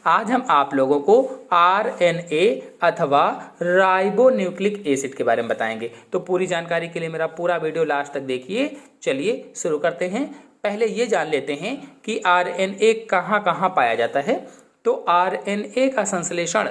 आज हम आप लोगों को आरएनए अथवा राइबोन्यूक्लिक एसिड के बारे में बताएंगे। तो पूरी जानकारी के लिए मेरा पूरा वीडियो लास्ट तक देखिए। चलिए शुरू करते हैं। पहले ये जान लेते हैं कि आरएनए कहाँ कहाँ पाया जाता है। तो आरएनए का संश्लेषण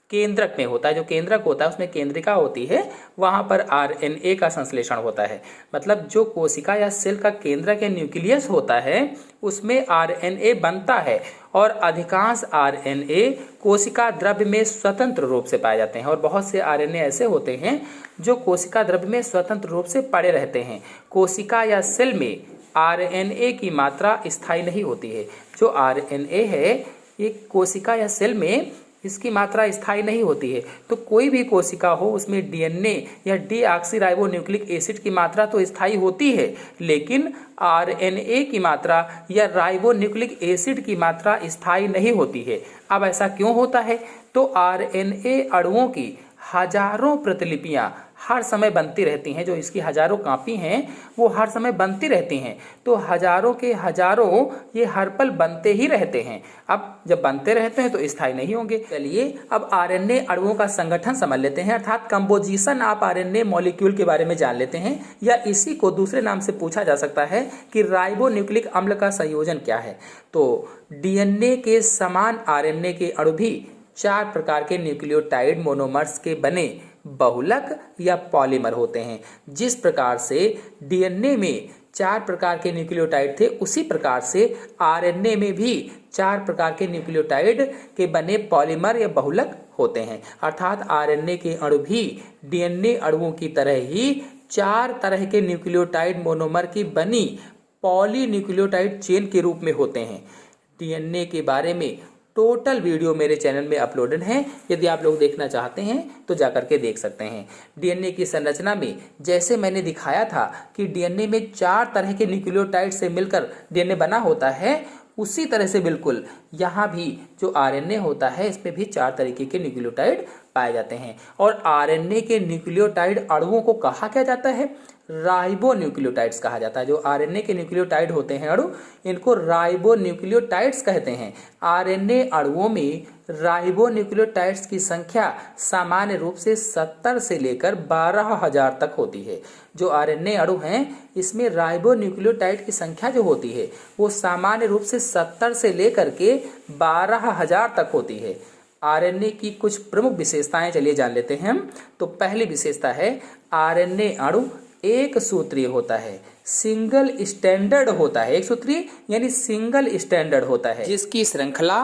केंद्रक में होता है। जो केंद्रक होता है उसमें केंद्रिका होती है, वहाँ पर आरएनए का संश्लेषण होता है। मतलब जो कोशिका या सेल का केंद्रक या न्यूक्लियस होता है उसमें आरएनए बनता है और अधिकांश आरएनए कोशिका द्रव्य में स्वतंत्र रूप से पाए जाते हैं। और बहुत से आरएनए ऐसे होते हैं जो कोशिका द्रव्य में स्वतंत्र रूप से पड़े रहते हैं। कोशिका या सेल में आरएनए की मात्रा स्थायी नहीं होती है। जो आरएनए है ये कोशिका या सेल में इसकी मात्रा स्थायी नहीं होती है। तो कोई भी कोशिका हो उसमें डीएनए या डीऑक्सीराइबोन्यूक्लिक एसिड की मात्रा तो स्थायी होती है, लेकिन आरएनए की मात्रा या राइबोन्यूक्लिक एसिड की मात्रा स्थायी नहीं होती है। अब ऐसा क्यों होता है? तो आरएनए अणुओं की हजारों प्रतिलिपियां हर समय बनती रहती हैं। जो इसकी हजारों कापी हैं वो हर समय बनती रहती हैं। तो हजारों के हजारों ये हर पल बनते ही रहते हैं। अब जब बनते रहते हैं तो स्थायी नहीं होंगे। चलिए अब आरएनए अणुओं का संगठन समझ लेते हैं, अर्थात कंपोजिशन ऑफ आरएनए मॉलिक्यूल के बारे में जान लेते हैं। या इसी को दूसरे नाम से पूछा जा सकता है कि राइबोन्यूक्लिक अम्ल का संयोजन क्या है। तो डीएनए के समान आरएनए के अणु भी 4 प्रकार के न्यूक्लियोटाइड मोनोमर्स के बने बहुलक या पॉलीमर होते हैं। जिस प्रकार से डीएनए में 4 प्रकार के न्यूक्लियोटाइड थे, उसी प्रकार से आरएनए में भी 4 प्रकार के न्यूक्लियोटाइड के बने पॉलीमर या बहुलक होते हैं। अर्थात आरएनए के अणु भी डीएनए अणुओं की तरह ही 4 तरह के न्यूक्लियोटाइड मोनोमर की बनी पॉलीन्यूक्लियोटाइड चेन के रूप में होते हैं। डीएनए के बारे में टोटल वीडियो मेरे चैनल में अपलोडेड है। यदि आप लोग देखना चाहते हैं तो जाकर के देख सकते हैं। डीएनए की संरचना में जैसे मैंने दिखाया था कि डीएनए में 4 तरह के न्यूक्लियोटाइड से मिलकर डीएनए बना होता है, उसी तरह से बिल्कुल यहाँ भी जो आरएनए होता है इसमें भी 4 तरीके के न्यूक्लियोटाइड पाए जाते हैं। और आरएनए के न्यूक्लियोटाइड अणुओं को कहा क्या जाता है? राइबोन्यूक्लियोटाइड्स कहा जाता है। जो आरएनए के न्यूक्लियोटाइड होते हैं अणु, इनको राइबोन्यूक्लियोटाइड्स कहते हैं। आरएनए अणुओं में राइबोन्यूक्लियोटाइड्स की संख्या सामान्य रूप से 70 से लेकर 12,000 तक होती है। जो आरएनए अणु हैं इसमें राइबोन्यूक्लियोटाइड की संख्या जो होती है वो सामान्य रूप से 70 से लेकर के 12,000 तक होती है। आरएनए की कुछ प्रमुख विशेषताएं चलिए जान लेते हैं हम। तो पहली विशेषता है आरएनए अणु एक सूत्रीय होता है, सिंगल स्टैंडर्ड होता है। एक सूत्रीय यानी सिंगल स्टैंडर्ड होता है, जिसकी श्रृंखला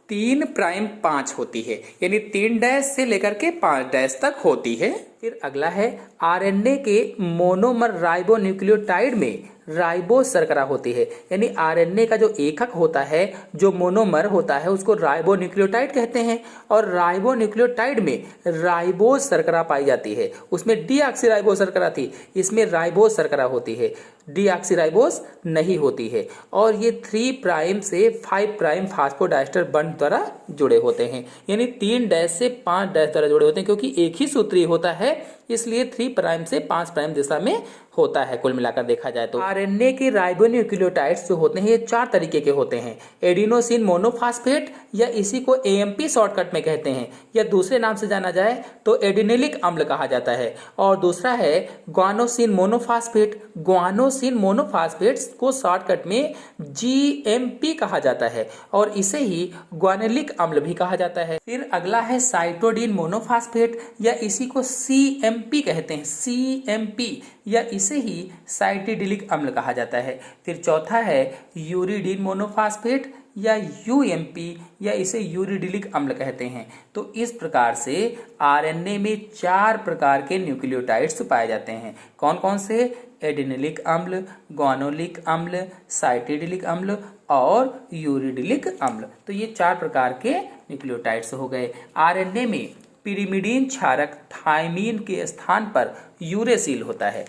3 प्राइम 5 होती है, यानी 3 डैश से लेकर के 5 डैश तक होती है। फिर अगला है आरएनए के मोनोमर राइबोन्यूक्लियोटाइड में राइबोज शर्करा होती है। यानी आरएनए का जो एकक होता है, जो मोनोमर होता है, उसको राइबोन्यूक्लियोटाइड कहते हैं। और राइबोन्यूक्लियोटाइड में राइबोज शर्करा पाई जाती है। उसमें डीऑक्सीराइबोज शर्करा थी, इसमें राइबोज शर्करा होती है, डीऑक्सीराइबोज नहीं होती है। और ये 3 प्राइम से 5 प्राइम फास्फोडाइस्टर बॉन्ड द्वारा जुड़े होते हैं, यानी 3 डैश से 5 डैश द्वारा जुड़े होते हैं। क्योंकि एक ही सूत्रीय होता है इसलिए 3 प्राइम से 5 प्राइम दिशा में होता है। कुल मिलाकर देखा जाए तो आरएनए के राइबोन्यूक्लियोटाइड्स जो होते हैं ये 4 तरीके के होते हैं। एडिनोसिन मोनोफास्फेट या इसी को एएमपी शॉर्टकट में कहते हैं, या दूसरे नाम से जाना जाए तो एडिनिलिक अम्ल कहा जाता है। और दूसरा है ग्वानोसिन मोनोफास्फेट। ग्वानोसिन मोनोफास्फेट को शॉर्टकट में जीएमपी कहा जाता है और इसे ही ग्वानिलिक अम्ल भी कहा जाता है। फिर अगला है साइटोडीन मोनोफास्फेट या इसी को सीएमपी कहते हैं, सीएमपी या इसे ही साइटिडिलिक अम्ल कहा जाता है। फिर चौथा है यूरिडीन मोनोफास्फेट या यूएमपी या इसे यूरिडिलिक अम्ल कहते हैं। तो इस प्रकार से आरएनए में 4 प्रकार के न्यूक्लियोटाइड्स पाए जाते हैं। कौन कौन से? एडिनिलिक अम्ल, ग्वानोलिक अम्ल, साइटिडिलिक अम्ल और यूरिडिलिक अम्ल। तो ये 4 प्रकार के न्यूक्लियोटाइड्स हो गए। आरएनए में पिरिमिडीन क्षारक थायमीन के स्थान पर यूरेसिल होता है।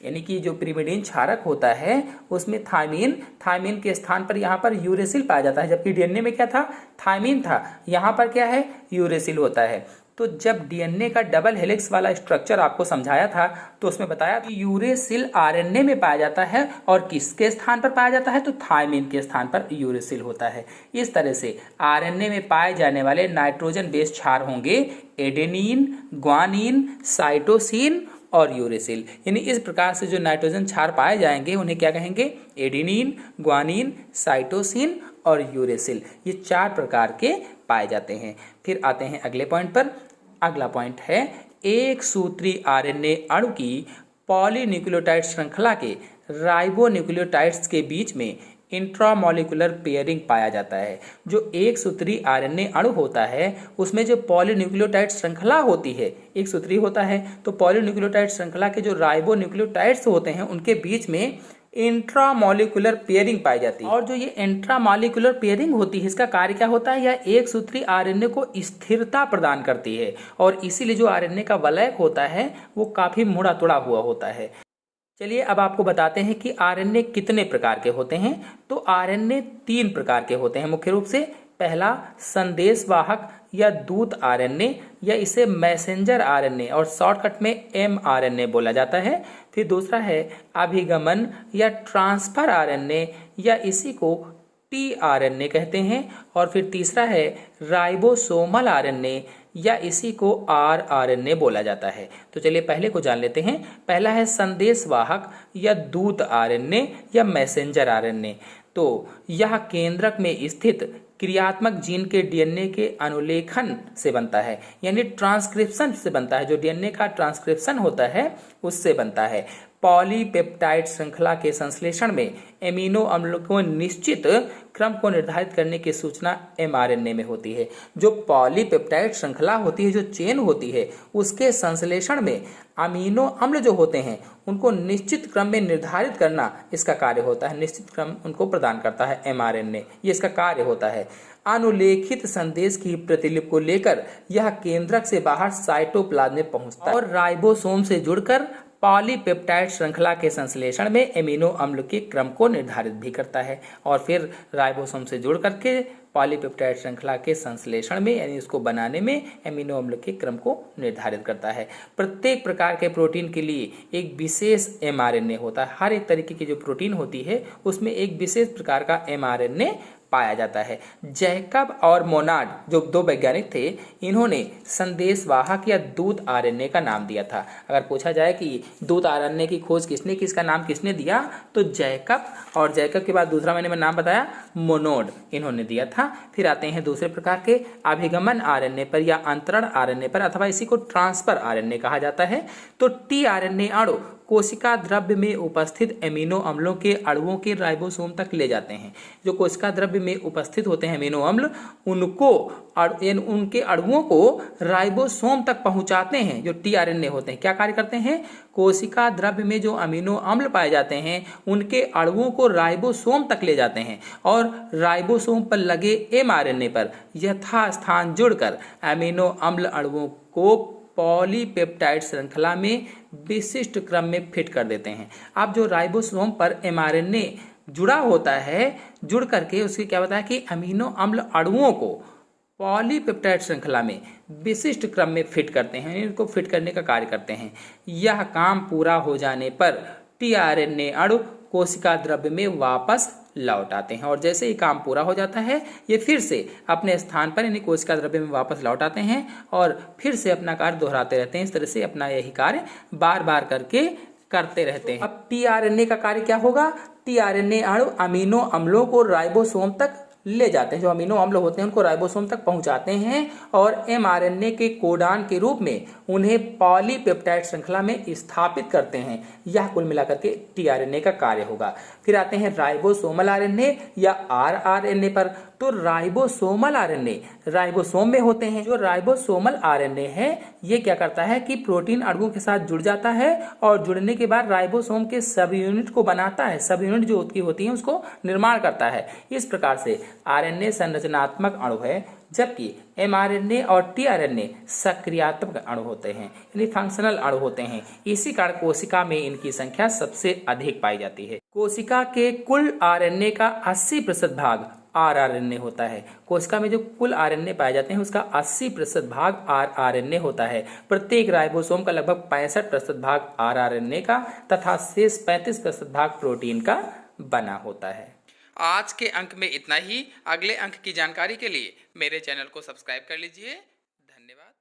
यानी कि जो पिरिमिडीन क्षारक होता है उसमें थायमीन के स्थान पर यहाँ पर यूरेसिल पाया जाता है। जबकि डीएनए में क्या था? थायमीन था, यहाँ पर क्या है? यूरेसिल होता है। तो जब डीएनए का डबल हेलिक्स वाला स्ट्रक्चर आपको समझाया था तो उसमें बताया कि यूरेसिल आरएनए में पाया जाता है और किसके स्थान पर पाया जाता है, तो थायमिन के स्थान पर यूरेसिल होता है। इस तरह से आरएनए में पाए जाने वाले नाइट्रोजन बेस क्षार होंगे एडेनिन, ग्वानिन, साइटोसिन और यूरेसिल। यानी इस प्रकार से जो नाइट्रोजन क्षार पाए जाएंगे उन्हें क्या कहेंगे, एडेनिन, ग्वानिन, साइटोसिन और यूरेसिल। ये 4 प्रकार के पाए जाते हैं। फिर आते हैं अगले पॉइंट पर। अगला पॉइंट है एक सूत्री आरएनए अणु की पॉलीन्यूक्लियोटाइड श्रृंखला के राइबोन्यूक्लियोटाइड्स के बीच में इंट्रामॉलिक्यूलर पेयरिंग पाया जाता है। जो एक सूत्री आरएनए अणु होता है उसमें जो पॉलीन्यूक्लियोटाइड श्रृंखला होती है, एक सूत्री होता है तो पॉलीन्यूक्लियोटाइड श्रृंखला के जो राइबोन्यूक्लियोटाइड्स होते हैं उनके बीच में इंट्रामॉलिक्यूलर पेयरिंग पाई जाती है। और जो ये इंट्रामॉलिक्यूलर पेयरिंग होती है इसका कार्य क्या होता है, यह एक सूत्री आरएनए को स्थिरता प्रदान करती है और इसीलिए जो आरएनए का वलय होता है वो काफी मुड़ा तुड़ा हुआ होता है। चलिए अब आपको बताते हैं कि आरएनए कितने प्रकार के होते हैं। तो आरएनए 3 प्रकार के होते हैं मुख्य रूप से। पहला संदेशवाहक या दूत आरएनए या इसे मैसेंजर आरएनए और शॉर्टकट में एमआरएनए बोला जाता है। फिर दूसरा है अभिगमन या ट्रांसफर आरएनए या इसी को टीआरएनए कहते हैं। और फिर तीसरा है राइबोसोमल आरएनए या इसी को आरआरएनए बोला जाता है। तो चलिए पहले को जान लेते हैं। पहला है संदेशवाहक या दूत आरएनए या मैसेंजर आरएनए। तो यह केंद्रक में स्थित क्रियात्मक जीन के डीएनए के अनुलेखन से बनता है, यानी ट्रांसक्रिप्शन से बनता है। जो डीएनए का ट्रांसक्रिप्शन होता है उससे बनता है। पॉलीपेप्टाइड श्रृंखला के संश्लेषण में एमिनो अम्ल को निश्चित क्रम को निर्धारित करने की सूचना एमआरएनए में होती है। जो पॉलीपेप्टाइड श्रृंखला होती है, जो चेन होती है, उसके संश्लेषण में अमीनो अम्ल जो होते हैं उनको निश्चित क्रम में निर्धारित करना इसका कार्य होता है। निश्चित क्रम उनको प्रदान करता है एमआरएनए, ये इसका कार्य होता है। अनुलेखित संदेश की प्रतिलिपि को लेकर यह केंद्रक से बाहर साइटोप्लाज्म में पहुंचता है और राइबोसोम से जुड़कर पॉलीपेप्टाइड श्रृंखला के संश्लेषण में एमिनो अम्ल के क्रम को निर्धारित भी करता है। और फिर राइबोसोम से जुड़ करके पॉलीपेप्टाइड श्रृंखला के संश्लेषण में यानी इसको बनाने में एमिनो अम्ल के क्रम को निर्धारित करता है। प्रत्येक प्रकार के प्रोटीन के लिए एक विशेष एमआरएनए होता है। हर एक तरीके की जो प्रोटीन होती है उसमें एक विशेष प्रकार का एमआरएनए पाया जाता है। जैकब और मोनाड जो 2 वैज्ञानिक थे, इन्होंने संदेशवाहक या दूत आरएनए का नाम दिया था। अगर पूछा जाए कि दूत आरएनए की खोज किसने की, इसका नाम किसने दिया, तो जैकब, और जैकब के बाद दूसरा मैंने नाम बताया मोनोड, इन्होंने दिया था। फिर आते हैं दूसरे प्रकार के अभिगमन आरएनए पर या अंतरण आरएनए पर, अथवा इसी को ट्रांसफर आरएनए कहा जाता है। तो टीआरएनए अणु कोशिका द्रव्य में उपस्थित एमिनो अम्लों के अणुओं के राइबोसोम तक ले जाते हैं। जो कोशिका द्रव्य में उपस्थित होते हैं एमिनो अम्ल, उनको उनके अणुओं को राइबोसोम तक पहुंचाते हैं। जो टीआरएनए होते हैं क्या कार्य करते हैं, कोशिका द्रव्य में जो अमीनो अम्ल पाए जाते हैं उनके अणुओं को राइबोसोम तक ले जाते हैं और राइबोसोम पर लगे एमआरएनए पर यथास्थान जुड़कर अमीनो अम्ल अणुओं को पॉलीपेप्टाइड श्रृंखला में विशिष्ट क्रम में फिट कर देते हैं। अब जो राइबोसोम पर एमआरएनए जुड़ा होता है, जुड़ करके उसके क्या बताया कि अमीनो अम्ल अणुओं को पॉलीपेप्टाइड श्रृंखला में विशिष्ट क्रम में फिट करते हैं, इनको फिट करने का कार्य करते हैं। यह काम पूरा हो जाने पर टीआरएनए अणु कोशिका द्रव्य में वापस लौट आते हैं और जैसे ही काम पूरा हो जाता है ये फिर से अपने स्थान पर यानी कोशिका द्रव्य में वापस लौट आते हैं और फिर से अपना कार्य दोहराते रहते हैं। इस तरह से अपना यही कार्य बार बार करके करते रहते हैं। अब टीआरएनए का कार्य क्या होगा, टीआरएनए अणु अमीनो अम्लों को राइबोसोम तक ले जाते हैं। जो अमीनो अम्ल होते हैं उनको राइबोसोम तक पहुंचाते हैं और एमआरएनए के कोडान के रूप में उन्हें पॉलीपेप्टाइड श्रृंखला में स्थापित करते हैं। यह कुल मिलाकर के टीआरएनए का कार्य होगा। फिर आते हैं राइबोसोमल आरएनए या आरआरएनए पर। तो राइबोसोमल आरएनए राइबोसोम में होते हैं। जो राइबोसोमल आरएनए है ये क्या करता है कि प्रोटीन अणुओं के साथ जुड़ जाता है और जुड़ने के बाद राइबोसोम के सब यूनिट को बनाता है। सब यूनिट जो होती है उसको निर्माण करता है। इस प्रकार से आरएनए संरचनात्मक अणु है, जबकि एमआरएनए और टीआरएनए सक्रियात्मक अणु होते हैं यानी फंक्शनल अणु होते हैं। इसी कारण कोशिका में इनकी संख्या सबसे अधिक पाई जाती है। कोशिका के कुल आरएनए का 80% भाग rRNA होता है। कोशिका में जो कुल RNA पाए जाते हैं उसका 80% भाग rRNA होता है। प्रत्येक राइबोसोम का लगभग 65% भाग rRNA का तथा शेष 35% भाग प्रोटीन का बना होता है। आज के अंक में इतना ही। अगले अंक की जानकारी के लिए मेरे चैनल को सब्सक्राइब कर लीजिए। धन्यवाद।